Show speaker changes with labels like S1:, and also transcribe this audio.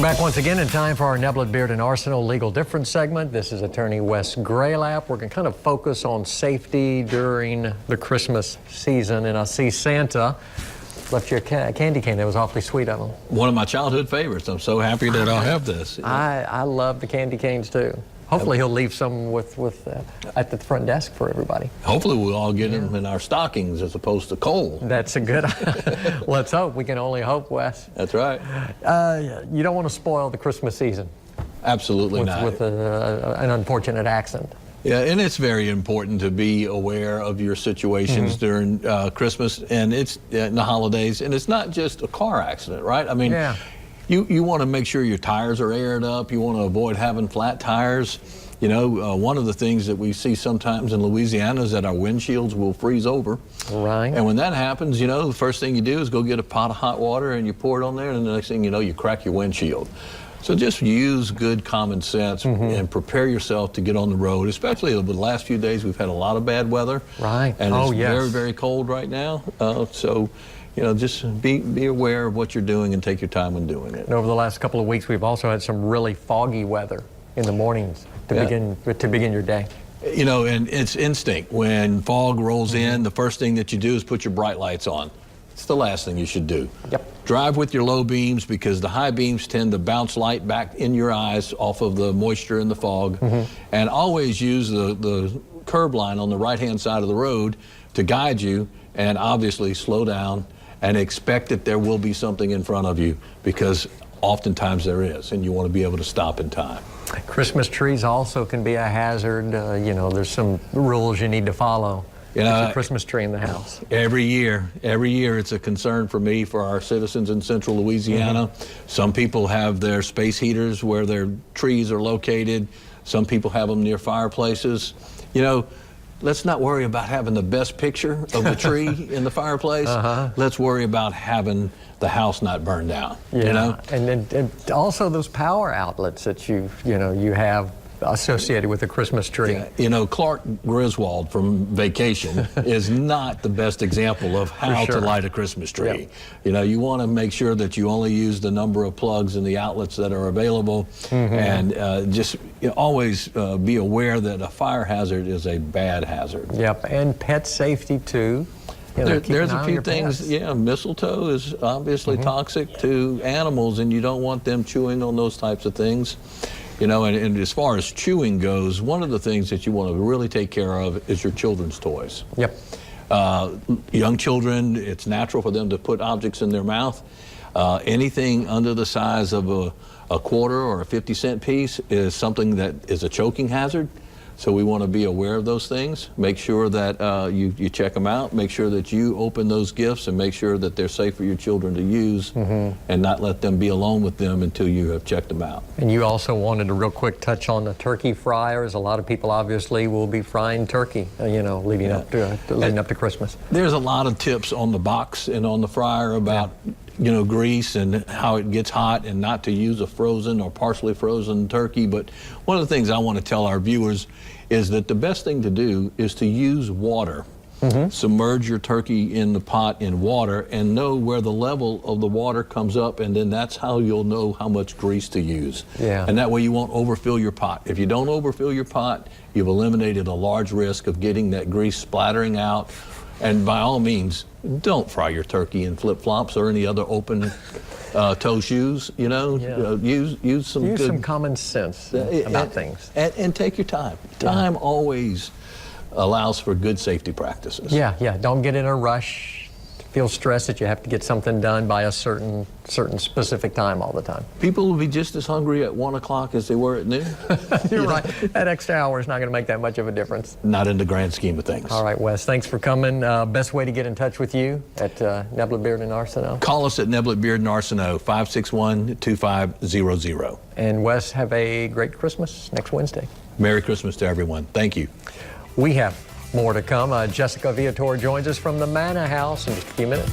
S1: Back once again in time for our Neblet Beard and Arsenal Legal Difference segment. This is attorney Wes Gralapp. We're going to kind of focus on safety during the Christmas season. And I see Santa left you a candy cane. That was awfully sweet of him.
S2: One of my childhood favorites. I'm so happy that I'll have this.
S1: I love the candy canes too. Hopefully he'll leave some at the front desk for everybody.
S2: Hopefully we'll all get them in our stockings as opposed to coal.
S1: That's a good, let's hope. We can only hope, Wes.
S2: That's right.
S1: You don't want to spoil the Christmas season.
S2: Absolutely not.
S1: With an unfortunate accident.
S2: Yeah, and it's very important to be aware of your situations during Christmas and it's in the holidays. And it's not just a car accident, right? I mean, you want to make sure your tires are aired up. You want to avoid having flat tires. You know, one of the things that we see sometimes in Louisiana is that our windshields will freeze over.
S1: Right.
S2: And when that happens, you know, the first thing you do is go get a pot of hot water and you pour it on there, and the next thing you know, you crack your windshield. So just use good common sense and prepare yourself to get on the road, especially over the last few days. We've had a lot of bad weather.
S1: Right.
S2: And it's very, very cold right now. So, you know, just be aware of what you're doing and take your time when doing it.
S1: And over the last couple of weeks, we've also had some really foggy weather in the mornings to begin your day.
S2: You know, and it's instinct. When fog rolls in, the first thing that you do is put your bright lights on. It's the last thing you should do.
S1: Yep.
S2: Drive with your low beams because the high beams tend to bounce light back in your eyes off of the moisture in the fog. And always use the curb line on the right-hand side of the road to guide you, and obviously slow down and expect that there will be something in front of you, because oftentimes there is, and you want to be able to stop in time.
S1: Christmas trees also can be a hazard. You know, there's some rules you need to follow. You know, a Christmas tree in the house.
S2: Every year it's a concern for me, for our citizens in central Louisiana. Some people have their space heaters where their trees are located. Some people have them near fireplaces. You know, let's not worry about having the best picture of the tree in the fireplace. Let's worry about having the house not burned down. You know,
S1: and also those power outlets that you have associated with the Christmas tree.
S2: Yeah. You know, Clark Griswold from Vacation is not the best example of how to light a Christmas tree. You know, you want to make sure that you only use the number of plugs and the outlets that are available, and just always be aware that a fire hazard is a bad hazard.
S1: Yep, and pet safety too. You know,
S2: there's a few things. Pets. Yeah, mistletoe is obviously toxic to animals, and you don't want them chewing on those types of things. You know, and as far as chewing goes, one of the things that you want to really take care of is your children's toys.
S1: Yep.
S2: Young children, it's natural for them to put objects in their mouth. Anything under the size of a quarter or a 50-cent piece is something that is a choking hazard. So we want to be aware of those things. Make sure that you check them out. Make sure that you open those gifts and make sure that they're safe for your children to use, and not let them be alone with them until you have checked them out.
S1: And you also wanted a real quick touch on the turkey fryers. A lot of people obviously will be frying turkey, you know, leading up to Christmas.
S2: There's a lot of tips on the box and on the fryer about you know, grease and how it gets hot, and not to use a frozen or partially frozen turkey. But one of the things I want to tell our viewers is that the best thing to do is to use water. Submerge your turkey in the pot in water and know where the level of the water comes up, and then that's how you'll know how much grease to use. And that way you won't overfill your pot. If you don't overfill your pot, you've eliminated a large risk of getting that grease splattering out. And by all means, don't fry your turkey in flip-flops or any other open toe shoes. You know, use some
S1: common sense about things,
S2: and take your time. Time always allows for good safety practices.
S1: Don't get in a rush. Feel stressed that you have to get something done by a certain specific time all the time.
S2: People will be just as hungry at 1 o'clock as they were at noon.
S1: You're right. That extra hour is not going to make that much of a difference.
S2: Not in the grand scheme of things.
S1: All right, Wes, thanks for coming. Best way to get in touch with you at Neblet Beard and Arsenal?
S2: Call us at Neblet Beard and Arsenal, 561-2500.
S1: And Wes, have a great Christmas next Wednesday.
S2: Merry Christmas to everyone. Thank you.
S1: We have more to come. Jessica Viator joins us from the Manor House in just a few minutes.